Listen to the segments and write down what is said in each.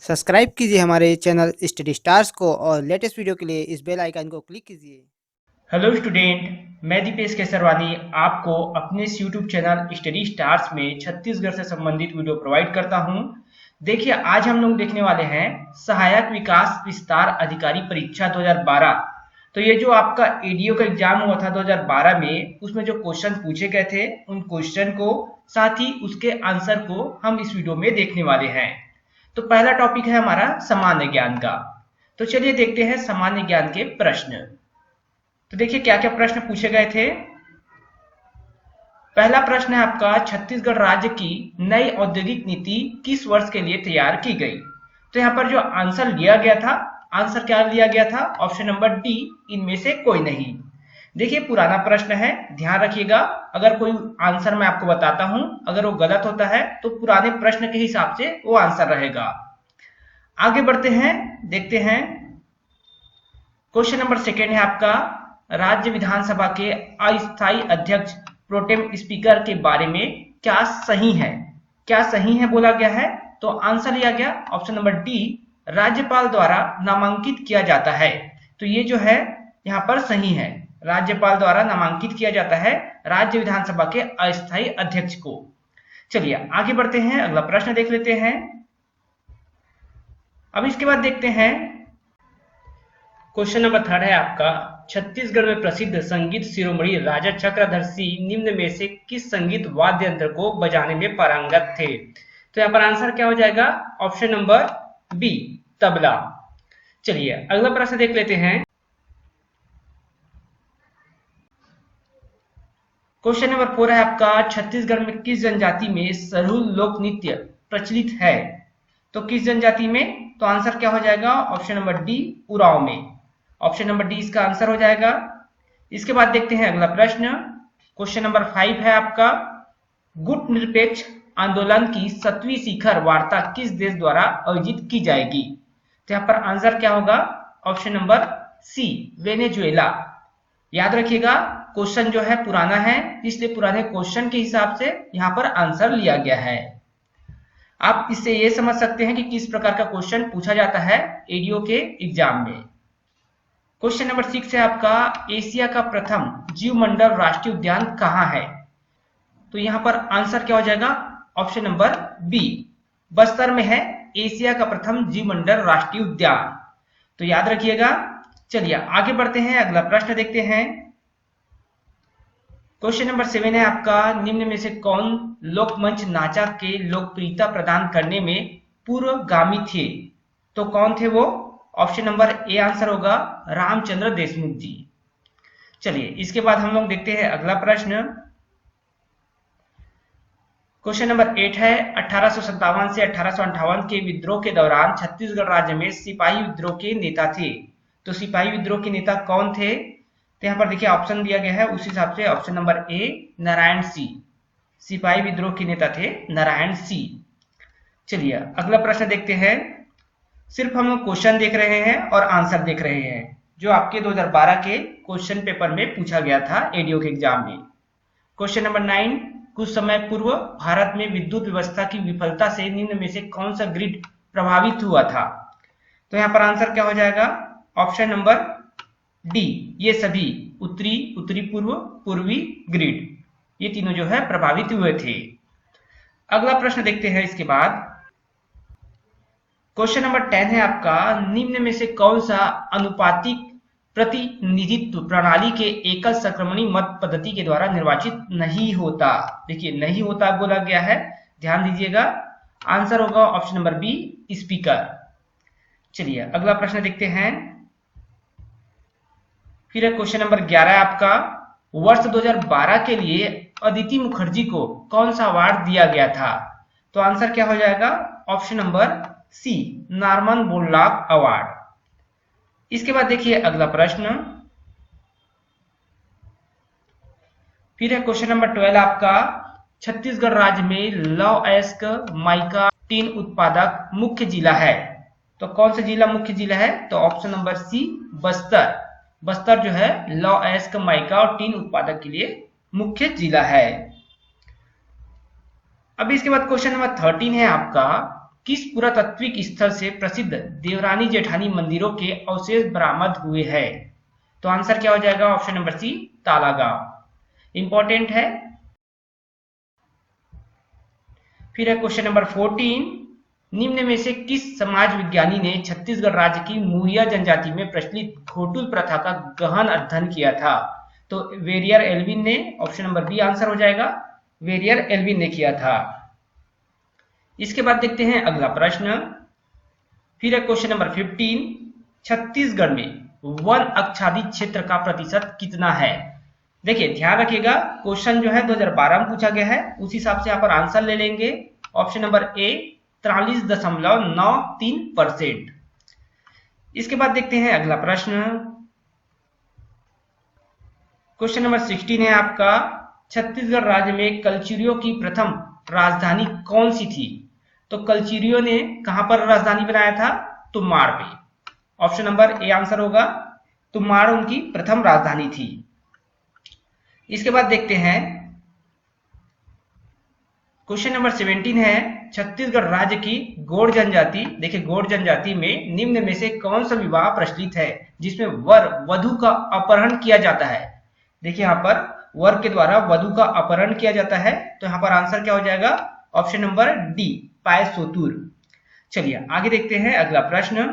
Subscribe कीजिए हमारे channel study stars को और लेटेस्ट वीडियो के लिए इस बेल आइकन को क्लिक कीजिए। हेलो स्टूडेंट, मैं दीपेश केसरवानी आपको अपने इस यूट्यूब चैनल स्टडी स्टार्स में छत्तीसगढ़ से संबंधित वीडियो प्रोवाइड करता हूं। देखिए, आज हम लोग देखने वाले हैं सहायक विकास विस्तार अधिकारी परीक्षा 2012। तो ये जो आपका एडीओ का एग्जाम हुआ था 2012 में, उसमें जो क्वेश्चन पूछे गए थे उन क्वेश्चन को साथ ही उसके आंसर को हम इस वीडियो में देखने वाले हैं। तो पहला टॉपिक है हमारा सामान्य ज्ञान का। तो चलिए देखते हैं सामान्य ज्ञान के प्रश्न। तो देखिए क्या क्या प्रश्न पूछे गए थे। पहला प्रश्न है आपका, छत्तीसगढ़ राज्य की नई औद्योगिक नीति किस वर्ष के लिए तैयार की गई। तो यहाँ पर जो आंसर लिया गया था, आंसर क्या लिया गया था? ऑप्शन नंबर डी, इनमें से कोई नहीं। देखिए पुराना प्रश्न है, ध्यान रखिएगा। अगर कोई आंसर मैं आपको बताता हूं, अगर वो गलत होता है तो पुराने प्रश्न के हिसाब से वो आंसर रहेगा। आगे बढ़ते हैं, देखते हैं। क्वेश्चन नंबर सेकेंड है आपका, राज्य विधानसभा के अस्थायी अध्यक्ष प्रोटेम स्पीकर के बारे में क्या सही है? क्या सही है बोला गया है, तो आंसर लिया गया ऑप्शन नंबर डी, राज्यपाल द्वारा नामांकित किया जाता है। तो ये जो है यहाँ पर सही है, राज्यपाल द्वारा नामांकित किया जाता है राज्य विधानसभा के अस्थायी अध्यक्ष को। चलिए आगे बढ़ते हैं, अगला प्रश्न देख लेते हैं। अब इसके बाद देखते हैं क्वेश्चन नंबर थर्ड है आपका, छत्तीसगढ़ में प्रसिद्ध संगीत शिरोमणि राजा चक्रधर सिंह निम्न में से किस संगीत वाद्य यंत्र को बजाने में पारंगत थे। तो यहाँ पर आंसर क्या हो जाएगा? Option number B, tabla. चलिए अगला प्रश्न देख लेते हैं। क्वेश्चन नंबर 4 है आपका, छत्तीसगढ़ में किस जनजाति में सरहुल लोक नृत्य प्रचलित है। तो किस जनजाति में? तो आंसर क्या हो जाएगा? ऑप्शन नंबर डी, उरांव में। ऑप्शन नंबर डी इसका आंसर हो जाएगा। इसके बाद देखते हैं अगला प्रश्न। क्वेश्चन नंबर 5 है आपका, गुट निरपेक्ष आंदोलन की 7वीं शिखर वार्ता किस देश द्वारा आयोजित की जाएगी। तो यहाँ पर आंसर क्या होगा? Option number C, Venezuela. याद रखिएगा, क्वेश्चन जो है पुराना है, इसलिए पुराने क्वेश्चन के हिसाब से यहाँ पर आंसर लिया गया है। आप इससे ये समझ सकते हैं कि किस प्रकार का क्वेश्चन पूछा जाता है एडीओ के एग्जाम में। क्वेश्चन नंबर 6 है आपका, एशिया का प्रथम जीवमंडल राष्ट्रीय उद्यान कहाँ है। तो यहाँ पर आंसर क्या हो जाएगा? ऑप्शन नंबर बी, बस्तर में है एशिया का प्रथम जीवमंडल राष्ट्रीय उद्यान। तो याद रखिएगा। चलिए आगे बढ़ते हैं, अगला प्रश्न देखते हैं। क्वेश्चन नंबर 7 है आपका, निम्न में से कौन लोकमंच नाचा के लोकप्रियता प्रदान करने में पूर्वगामी थे। तो कौन थे वो? ऑप्शन नंबर ए आंसर होगा, रामचंद्र देशमुख जी। चलिए इसके बाद हम लोग देखते हैं अगला प्रश्न। क्वेश्चन नंबर 8 है, 1857 से 1858 के विद्रोह के दौरान छत्तीसगढ़ राज्य में सिपाही विद्रोह के नेता थे। तो सिपाही विद्रोह के नेता कौन थे? तो यहाँ पर देखिए ऑप्शन दिया गया है, उस हिसाब से option number A, Narayan Singh. सिपाही विद्रोह के नेता थे नारायण सिंह। चलिए अगला प्रश्न देखते हैं। सिर्फ हम लोग क्वेश्चन देख रहे हैं और आंसर देख रहे हैं, जो आपके 2012 के क्वेश्चन पेपर में पूछा गया था एडीओ के एग्जाम में। क्वेश्चन नंबर 9, कुछ समय पूर्व भारत में विद्युत व्यवस्था की विफलता से निम्न में से कौन सा ग्रिड प्रभावित हुआ था। तो यहाँ पर आंसर क्या हो जाएगा? ऑप्शन नंबर डी, ये सभी उत्तरी, उत्तरी पूर्व, पूर्वी ग्रिड, ये तीनों जो है प्रभावित हुए थे। अगला प्रश्न देखते हैं इसके बाद। क्वेश्चन नंबर 10 है आपका, निम्न में से कौन सा अनुपातिक प्रतिनिधित्व प्रणाली के एकल संक्रमणी मत पद्धति के द्वारा निर्वाचित नहीं होता। देखिए नहीं होता बोला गया है, ध्यान दीजिएगा। आंसर होगा ऑप्शन नंबर बी, स्पीकर। चलिए अगला प्रश्न देखते हैं। फिर क्वेश्चन नंबर 11 है आपका, वर्ष 2012 के लिए अदिति मुखर्जी को कौन सा अवार्ड दिया गया था। तो आंसर क्या हो जाएगा? Option number C, Norman Borlaug award. इसके बाद देखिए अगला प्रश्न। फिर है क्वेश्चन नंबर 12 आपका, छत्तीसगढ़ राज्य में लौह अयस्क माइका टीन उत्पादक मुख्य जिला है। तो कौन सा जिला मुख्य जिला है? तो option number C, Bastar. Bastar जो है लौह अयस्क माइका और टीन उत्पादक के लिए मुख्य जिला है। अब इसके बाद क्वेश्चन नंबर 13 है आपका, किस पुरातात्विक स्थल से प्रसिद्ध देवरानी जेठानी मंदिरों के अवशेष बरामद हुए हैं? तो आंसर क्या हो जाएगा? Option number C, Talagaon. Important है। फिर है क्वेश्चन नंबर 14, निम्न में से किस समाज विज्ञानी ने छत्तीसगढ़ राज्य की मुरिया जनजाति में प्रचलित घोटुल प्रथा का गहन अध्ययन किया था? तो वेरियर एल्विन ने, ऑप्शन नंबर बी आंसर हो जाएगा, वेरियर एल्विन ने किया था। इसके बाद देखते हैं अगला प्रश्न। फिर है क्वेश्चन नंबर 15, छत्तीसगढ़ में वन आच्छादित क्षेत्र का प्रतिशत कितना है? देखिए ध्यान रखिएगा, क्वेश्चन जो है 2012 में पूछा गया है, उस हिसाब से यहाँ पर आंसर ले लेंगे। Option number A 43.93%। इसके बाद देखते हैं अगला प्रश्न। क्वेश्चन नंबर 16 है आपका, छत्तीसगढ़ राज्य में कलचुरियों की प्रथम राजधानी कौन सी थी? तो कलचुरियों ने कहां पर राजधानी बनाया था? तुम्माड़ पे। ऑप्शन नंबर ए आंसर होगा, तुम्माड़ उनकी प्रथम राजधानी थी। इसके बाद देखते हैं क्वेश्चन नंबर 17 है, छत्तीसगढ़ राज्य की गोंड जनजाति, देखिए गोंड जनजाति में निम्न में से कौन सा विवाह प्रचलित है जिसमें वर वधु का अपहरण किया जाता है? देखिए यहाँ पर वर के द्वारा वधु का अपहरण किया जाता है, तो यहाँ पर आंसर क्या हो जाएगा? ऑप्शन नंबर डी, पायसोतुर। चलिए आगे देखते हैं अगला प्रश्न।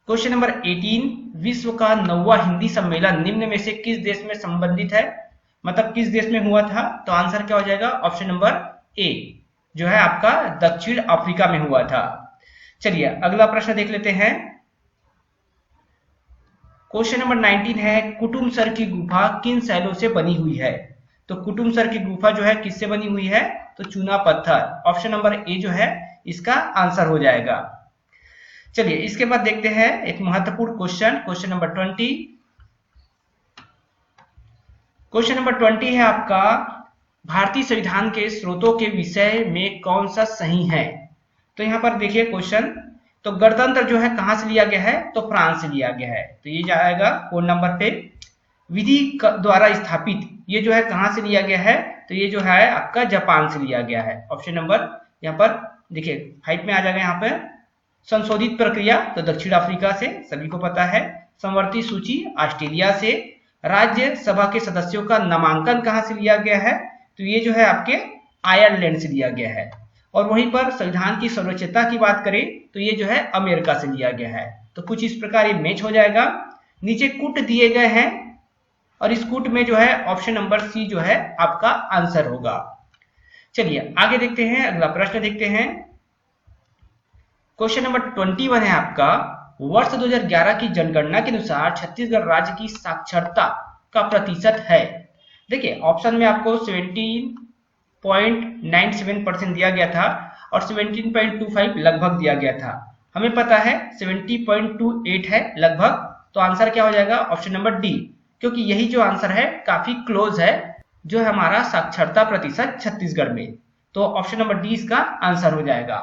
क्वेश्चन नंबर 18, विश्व का 9वां हिंदी सम्मेलन निम्न में से किस देश में संबंधित है, मतलब किस देश में हुआ था? तो आंसर क्या हो जाएगा? ऑप्शन नंबर ए जो है आपका दक्षिण अफ्रीका में हुआ था। चलिए अगला प्रश्न देख लेते हैं। क्वेश्चन नंबर 19 है, कुटुमसर की गुफा किन शैलों से बनी हुई है? तो कुटुमसर की गुफा जो है किससे बनी हुई है? तो चूना पत्थर। ऑप्शन नंबर ए जो है इसका आंसर हो जाएगा। चलिए इसके बाद देखते हैं एक महत्वपूर्ण question, question number 20। Question number 20 है आपका, भारतीय संविधान के स्रोतों के विषय में कौन सा सही है? तो यहाँ पर देखिए क्वेश्चन, तो गणतंत्र जो है कहां से लिया गया है? तो फ्रांस से लिया गया है, तो ये जाएगा कोड नंबर पे। विधि द्वारा स्थापित ये जो है कहां से लिया गया है? तो ये जो है आपका जापान से लिया गया है। ऑप्शन नंबर यहाँ पर देखिए 5 में आ जाएगा यहाँ पे। संशोधित प्रक्रिया तो दक्षिण अफ्रीका से, सभी को पता है। संवर्ती सूची ऑस्ट्रेलिया से। राज्य सभा के सदस्यों का नामांकन कहां से लिया गया है? तो ये जो है आपके आयरलैंड से लिया गया है। और वहीं पर संविधान की सर्वोच्चता की बात करें तो ये जो है अमेरिका से लिया गया है। तो कुछ इस प्रकार ये मैच हो जाएगा। नीचे कूट दिए गए हैं और इस कूट में जो है ऑप्शन नंबर सी जो है आपका आंसर होगा। चलिए आगे देखते हैं, अगला प्रश्न देखते हैं। क्वेश्चन नंबर 21 है आपका, वर्ष 2011 की जनगणना के अनुसार छत्तीसगढ़ राज्य की साक्षरता का प्रतिशत है। देखिए ऑप्शन में आपको 17.97% दिया गया था और 17.25 लगभग दिया गया था। हमें पता है 70.28 है लगभग, तो आंसर क्या हो जाएगा? ऑप्शन नंबर डी, क्योंकि यही जो आंसर है काफी क्लोज है जो है हमारा साक्षरता प्रतिशत छत्तीसगढ़ में। तो ऑप्शन नंबर डी इसका आंसर हो जाएगा,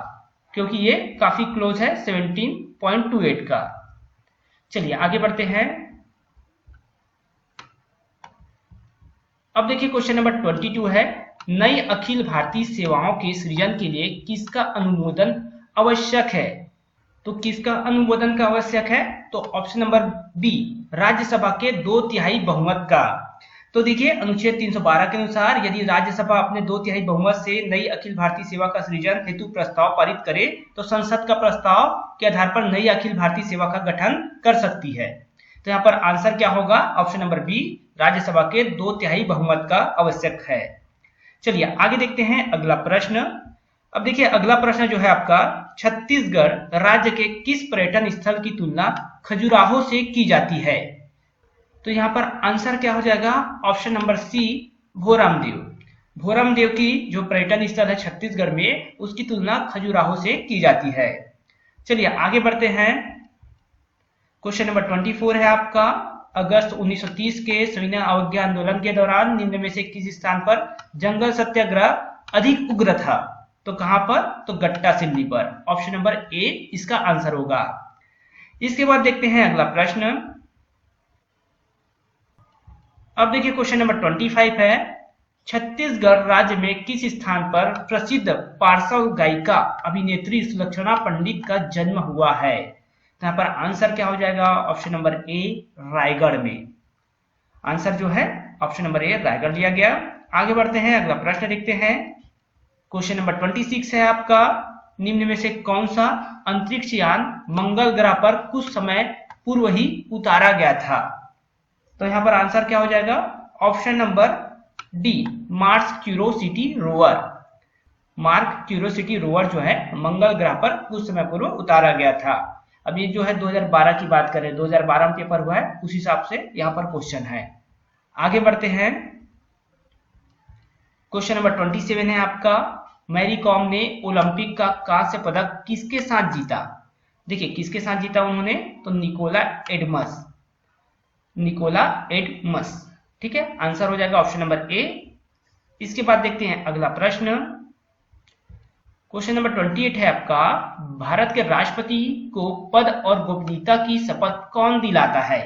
क्योंकि ये काफी क्लोज है 17.28 का। चलिए आगे बढ़ते हैं। अब देखिए क्वेश्चन नंबर 22 है, नई अखिल भारतीय सेवाओं के सृजन के लिए किसका अनुमोदन आवश्यक है? तो किसका अनुमोदन का आवश्यक है? तो ऑप्शन नंबर बी, राज्यसभा के 2/3 बहुमत का। तो देखिए अनुच्छेद 312 के अनुसार यदि राज्यसभा अपने 2/3 बहुमत से नई अखिल भारतीय सेवा का सृजन हेतु प्रस्ताव पारित करे तो संसद का प्रस्ताव के आधार पर नई अखिल भारतीय सेवा का गठन कर सकती है। तो यहाँ पर आंसर क्या होगा? ऑप्शन नंबर बी, राज्यसभा के 2/3 बहुमत का आवश्यक है। चलिए आगे देखते हैं अगला प्रश्न। अब देखिए अगला प्रश्न जो है आपका, छत्तीसगढ़ राज्य के किस पर्यटन स्थल की तुलना खजुराहो से की जाती है? तो यहाँ पर आंसर क्या हो जाएगा? Option number C, Bhoramdeo. Bhoramdeo की जो पर्यटन स्थल है छत्तीसगढ़ में, उसकी तुलना खजुराहो से की जाती है। चलिए आगे बढ़ते हैं। क्वेश्चन नंबर 24 है आपका, अगस्त 1930 के सविनय अवज्ञा आंदोलन के दौरान निम्न में से किस स्थान पर जंगल सत्याग्रह अधिक उग्र था? तो कहां पर? तो गट्टा सिल्ली पर। ऑप्शन नंबर ए इसका आंसर होगा। इसके बाद देखते हैं अगला प्रश्न। अब देखिए क्वेश्चन नंबर 25 है, छत्तीसगढ़ राज्य में किस स्थान पर प्रसिद्ध पार्श्व गायिका अभिनेत्री सुलक्षणा पंडित का जन्म हुआ है? यहाँ पर आंसर क्या हो जाएगा? ऑप्शन नंबर ए रायगढ़ में। आंसर जो है ऑप्शन नंबर ए रायगढ़ लिया गया। आगे बढ़ते हैं, अगला प्रश्न देखते हैं। क्वेश्चन नंबर 26 है आपका, निम्न में से कौन सा अंतरिक्ष यान मंगल ग्रह पर कुछ समय पूर्व ही उतारा गया था? तो यहाँ पर आंसर क्या हो जाएगा? Option number D Mars curiosity rover. Mars curiosity rover जो है मंगल ग्रह पर कुछ समय पूर्व उतारा गया था। अब ये जो है 2012 की बात करें, 2012 में पेपर हुआ है, उस हिसाब से यहाँ पर क्वेश्चन है। आगे बढ़ते हैं, क्वेश्चन नंबर 27 है आपका, मैरी कॉम ने ओलंपिक का कांस्य पदक किसके साथ जीता? देखिए किसके साथ जीता उन्होंने, तो निकोला एडमस। निकोला एडमस, ठीक है, आंसर हो जाएगा ऑप्शन नंबर ए। इसके बाद देखते हैं अगला प्रश्न, क्वेश्चन नंबर 28 है आपका, भारत के राष्ट्रपति को पद और गोपनीयता की शपथ कौन दिलाता है?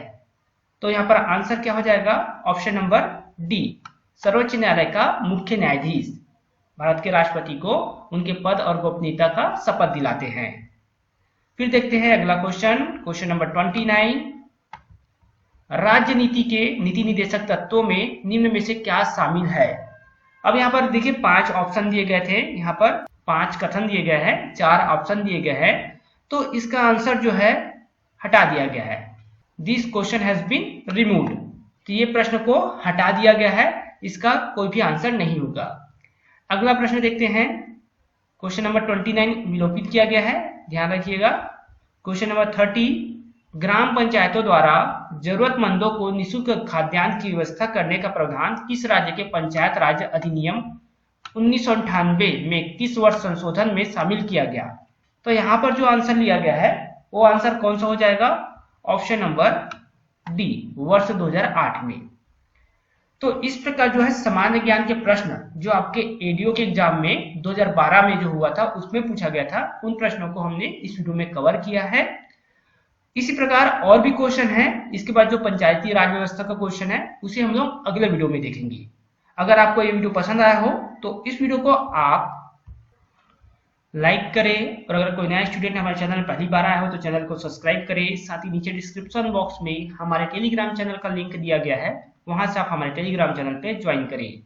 तो यहाँ पर आंसर क्या हो जाएगा? ऑप्शन नंबर डी सर्वोच्च न्यायालय का मुख्य न्यायाधीश भारत के राष्ट्रपति को उनके पद और गोपनीयता का शपथ दिलाते हैं। फिर देखते हैं अगला क्वेश्चन, क्वेश्चन नंबर 29, राज्य नीति के नीति निर्देशक तत्वों में निम्न में से क्या शामिल है? अब यहाँ पर देखिए 5 ऑप्शन दिए गए थे, यहाँ पर 5 कथन दिए गए हैं, 4 ऑप्शन दिए गए हैं, तो इसका आंसर जो है हटा दिया गया है। This question has been removed, तो ये प्रश्न को हटा दिया गया है, इसका कोई भी आंसर नहीं होगा। अगला प्रश्न देखते हैं, क्वेश्चन नंबर 29 विलोपित किया गया है, ध्यान रखिएगा। क्वेश्चन नंबर 30, ग्राम पंचायतों द्वारा जरूरतमंदों को निःशुल्क खाद्यान्न की व्यवस्था करने का प्रावधान किस राज्य के पंचायत राज अधिनियम 1998 में किस वर्ष संशोधन में शामिल किया गया? तो यहाँ पर जो आंसर लिया गया है वो आंसर कौन सा हो जाएगा? ऑप्शन नंबर डी वर्ष 2008 में। तो इस प्रकार जो है सामान्य ज्ञान के प्रश्न जो आपके एडीओ के एग्जाम में 2012 में जो हुआ था उसमें पूछा गया था, उन प्रश्नों को हमने इस वीडियो में कवर किया है। इसी प्रकार और भी क्वेश्चन है, इसके बाद जो पंचायती राज व्यवस्था का क्वेश्चन है उसे हम लोग अगले वीडियो में देखेंगे। अगर आपको ये वीडियो पसंद आया हो तो इस वीडियो को आप लाइक करें, और अगर कोई नया स्टूडेंट हमारे चैनल में पहली बार आया हो तो चैनल को सब्सक्राइब करें। साथ ही नीचे डिस्क्रिप्शन बॉक्स में हमारे टेलीग्राम चैनल का लिंक दिया गया है, वहां से आप हमारे टेलीग्राम चैनल पे ज्वाइन करें।